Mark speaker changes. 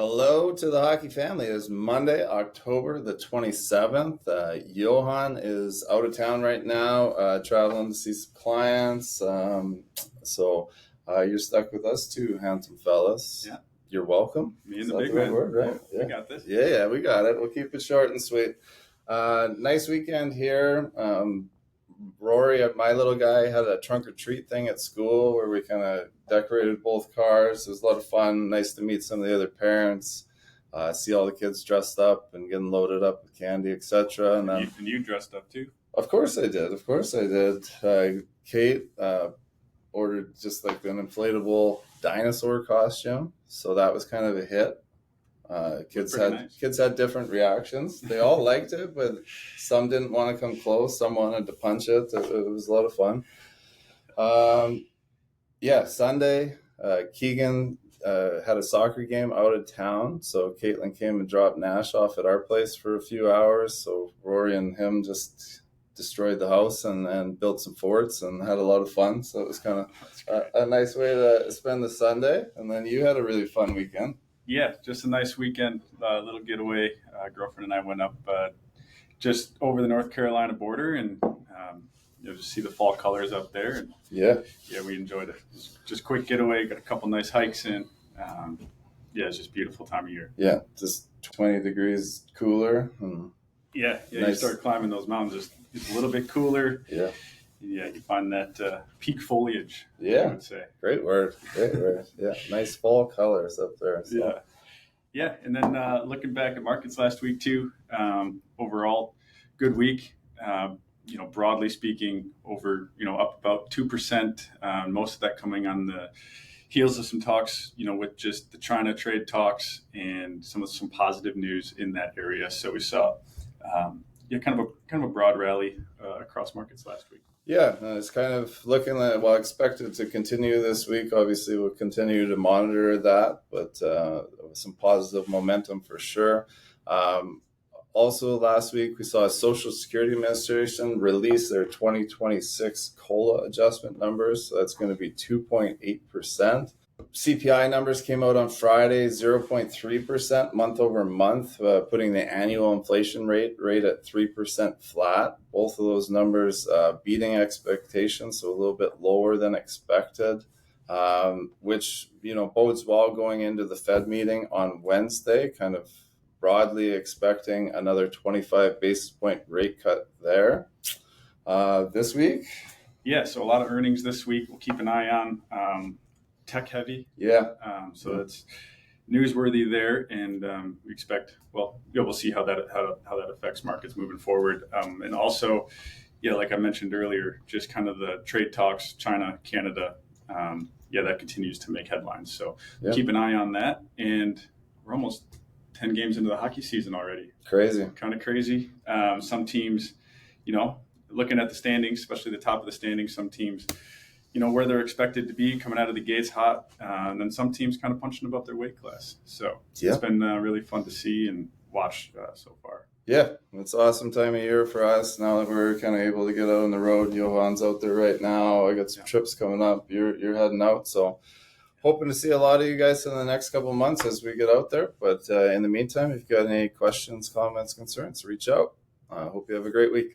Speaker 1: Hello to the hockey family. It is Monday, October the 27th. Johan is out of town right now, traveling to see some clients. So you're stuck with us too, handsome fellas.
Speaker 2: Yeah.
Speaker 1: You're welcome.
Speaker 2: Me and
Speaker 1: Is
Speaker 2: the
Speaker 1: that
Speaker 2: big
Speaker 1: the right
Speaker 2: man.
Speaker 1: word, right?
Speaker 2: Yeah, we got this.
Speaker 1: Yeah, we got it. We'll keep it short and sweet. Nice weekend here. Rory, my little guy, had a trunk or treat thing at school where we kind of decorated both cars. It was a lot of fun. Nice to meet some of the other parents, see all the kids dressed up and getting loaded up with candy, etc.
Speaker 2: And you dressed up too?
Speaker 1: Of course I did. Kate ordered just like an inflatable dinosaur costume, so that was kind of a hit. Kids had different reactions. They all liked it, but some didn't want to come close. Some wanted to punch it. It was a lot of fun. Sunday, Keegan had a soccer game out of town, so Caitlin came and dropped Nash off at our place for a few hours. So Rory and him just destroyed the house and built some forts and had a lot of fun. So it was kind of a nice way to spend the Sunday. And then you had a really fun weekend.
Speaker 2: Yeah, just a nice weekend, little getaway. Girlfriend and I went up just over the North Carolina border and just see the fall colors up there. And
Speaker 1: yeah,
Speaker 2: we enjoyed it. Just quick getaway, got a couple nice hikes in. It's just a beautiful time of year.
Speaker 1: Yeah, just 20 degrees cooler.
Speaker 2: Nice. You start climbing those mountains, it's a little bit cooler.
Speaker 1: Yeah,
Speaker 2: you find that peak foliage.
Speaker 1: Yeah,
Speaker 2: I would say.
Speaker 1: Great word. Yeah, nice fall colors up there. So.
Speaker 2: Yeah. And then looking back at markets last week too, overall, good week. Broadly speaking, over up about 2%. Most of that coming on the heels of some talks, with just the China trade talks and some positive news in that area. So we saw, kind of a broad rally across markets last week.
Speaker 1: Yeah, it's kind of looking at, expected to continue this week. Obviously, we'll continue to monitor that, but some positive momentum for sure. Also, last week, we saw a Social Security Administration release their 2026 COLA adjustment numbers. So that's going to be 2.8%. CPI numbers came out on Friday, 0.3% month over month, putting the annual inflation rate at 3% flat. Both of those numbers beating expectations, so a little bit lower than expected, which bodes well going into the Fed meeting on Wednesday, kind of broadly expecting another 25 basis point rate cut there. This week?
Speaker 2: Yeah, so a lot of earnings this week. We'll keep an eye on. Tech heavy.
Speaker 1: Yeah.
Speaker 2: So that's newsworthy there, and we expect. We'll see how that affects markets moving forward, and also, like I mentioned earlier, just kind of the trade talks, China, Canada. That continues to make headlines. So keep an eye on that, and we're almost 10 games into the hockey season already. Kind of crazy. Some teams, looking at the standings, especially the top of the standings, some teams. Where they're expected to be coming out of the gates hot, and then some teams kind of punching above their weight class. So It's been really fun to see and watch so far.
Speaker 1: Yeah, it's an awesome time of year for us now that we're kind of able to get out on the road. Johan's out there right now. I got some trips coming up. You're heading out, so hoping to see a lot of you guys in the next couple of months as we get out there. But in the meantime, if you've got any questions, comments, concerns, reach out. Hope you have a great week.